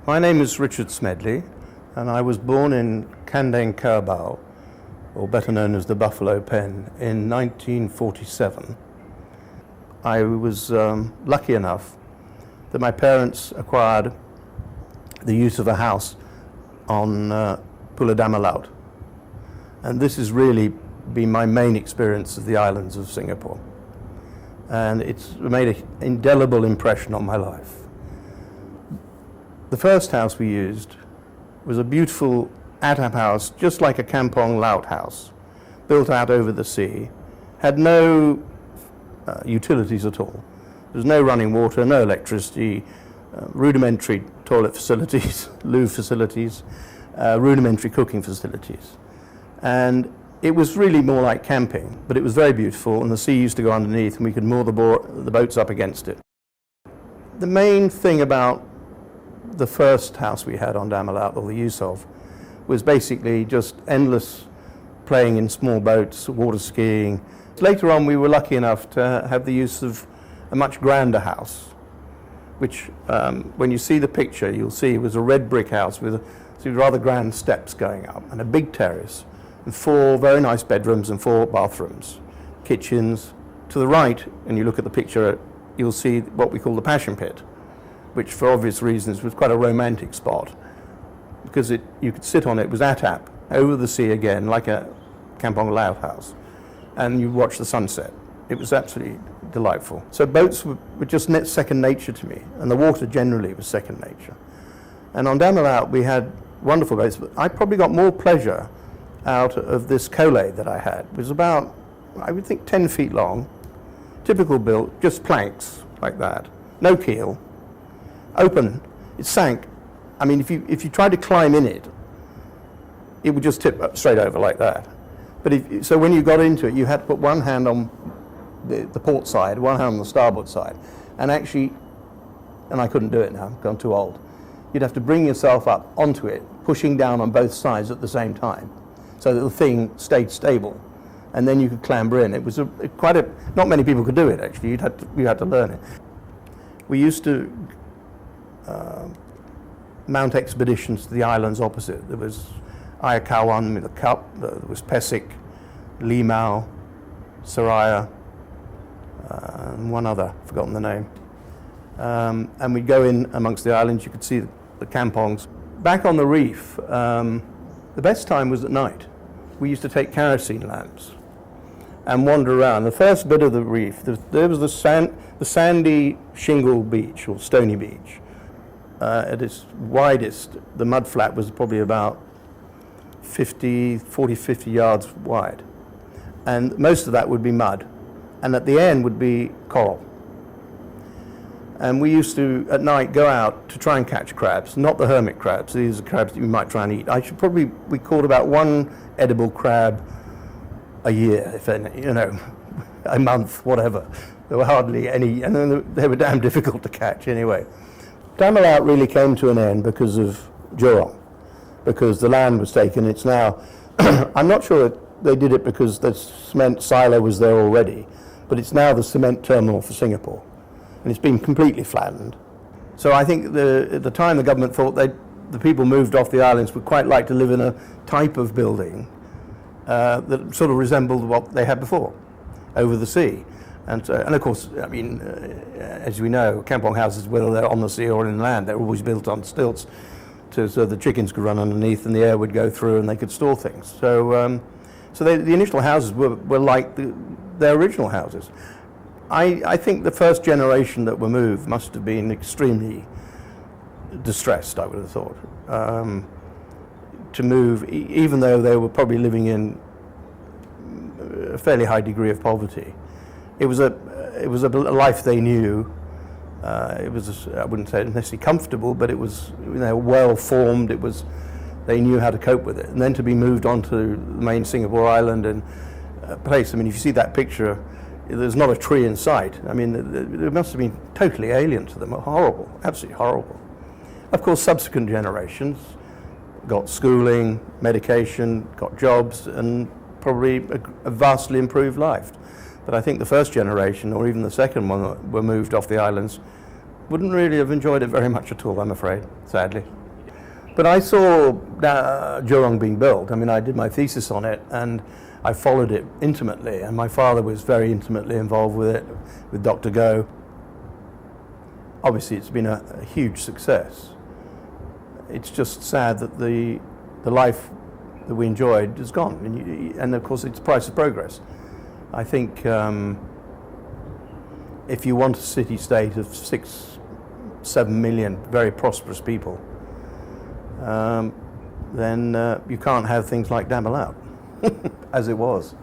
My name is Richard Smedley, and I was born in Kandeng Carabao, or better known as the Buffalo Pen, in 1947. I was lucky enough that my parents acquired the use of a house on Pulau Damalaut, and this has really been my main experience of the islands of Singapore, and it's made an indelible impression on my life. The first house we used was a beautiful atap house, just like a Kampong Laut house, built out over the sea, had no utilities at all. There was no running water, no electricity, rudimentary toilet facilities, loo facilities, rudimentary cooking facilities. And it was really more like camping, but it was very beautiful, and the sea used to go underneath, and we could moor the boats up against it. The main thing about the first house we had on Damalaut, or the use of, was basically just endless playing in small boats, water skiing. Later on, we were lucky enough to have the use of a much grander house, which when you see the picture, you'll see it was a red brick house with rather grand steps going up and a big terrace and 4 very nice bedrooms and 4 bathrooms, kitchens. To the right, and you look at the picture, you'll see what we call the Passion Pit, which for obvious reasons was quite a romantic spot, because you could sit on it. It was atap, over the sea again, like a Kampong Laut house, and you watch the sunset. It was absolutely delightful. So boats were just second nature to me, and the water generally was second nature. And on Damalaut we had wonderful boats, but I probably got more pleasure out of this collet that I had. It was about, I would think, 10 feet long, typical built, just planks like that, no keel, open. It sank. I mean, if you tried to climb in it, it would just tip up straight over like that. But so when you got into it, you had to put one hand on the port side, one hand on the starboard side, and actually, and I couldn't do it now, I've gone too old, you'd have to bring yourself up onto it, pushing down on both sides at the same time, so that the thing stayed stable, and then you could clamber in. It was not many people could do it actually. You had to learn it. We used to mount expeditions to the islands opposite. There was Ayakawan with a cup, there was Pesik, Limau, Soraya, and one other, I've forgotten the name. And we'd go in amongst the islands. You could see the kampongs. Back on the reef, the best time was at night. We used to take kerosene lamps and wander around. The first bit of the reef, there was the sandy shingle beach, or stony beach. At its widest, the mud flat was probably about 40, 50 yards wide. And most of that would be mud. And at the end would be coral. And we used to, at night, go out to try and catch crabs, not the hermit crabs. These are crabs that you might try and eat. We caught about 1 edible crab a year, if any, a month, whatever. There were hardly any, and then they were damn difficult to catch anyway. Damalaut really came to an end because of Jurong, because the land was taken. It's now, I'm not sure that they did it because the cement silo was there already, but it's now the cement terminal for Singapore, and it's been completely flattened. So I think at the time the government thought the people moved off the islands would quite like to live in a type of building that sort of resembled what they had before, over the sea. And of course, I mean, as we know, kampong houses, whether they're on the sea or in land, they're always built on stilts so the chickens could run underneath and the air would go through and they could store things. So, the initial houses were like their original houses. I think the first generation that were moved must have been extremely distressed, I would have thought, to move, even though they were probably living in a fairly high degree of poverty. It was a life they knew. It was, I wouldn't say necessarily comfortable, but it was well formed. They knew how to cope with it. And then to be moved onto the main Singapore island and place. I mean, if you see that picture, there's not a tree in sight. I mean, it must have been totally alien to them. Horrible, absolutely horrible. Of course, subsequent generations got schooling, medication, got jobs, and probably a vastly improved life. But I think the first generation, or even the second one, that were moved off the islands, Wouldn't really have enjoyed it very much at all, I'm afraid, sadly. But I saw Jurong being built. I mean, I did my thesis on it, and I followed it intimately, and my father was very intimately involved with it, with Dr. Go. Obviously, it's been a huge success. It's just sad that the life that we enjoyed is gone, and of course, it's the price of progress. I think if you want a city-state of 6-7 million very prosperous people, then you can't have things like Damelout, as it was.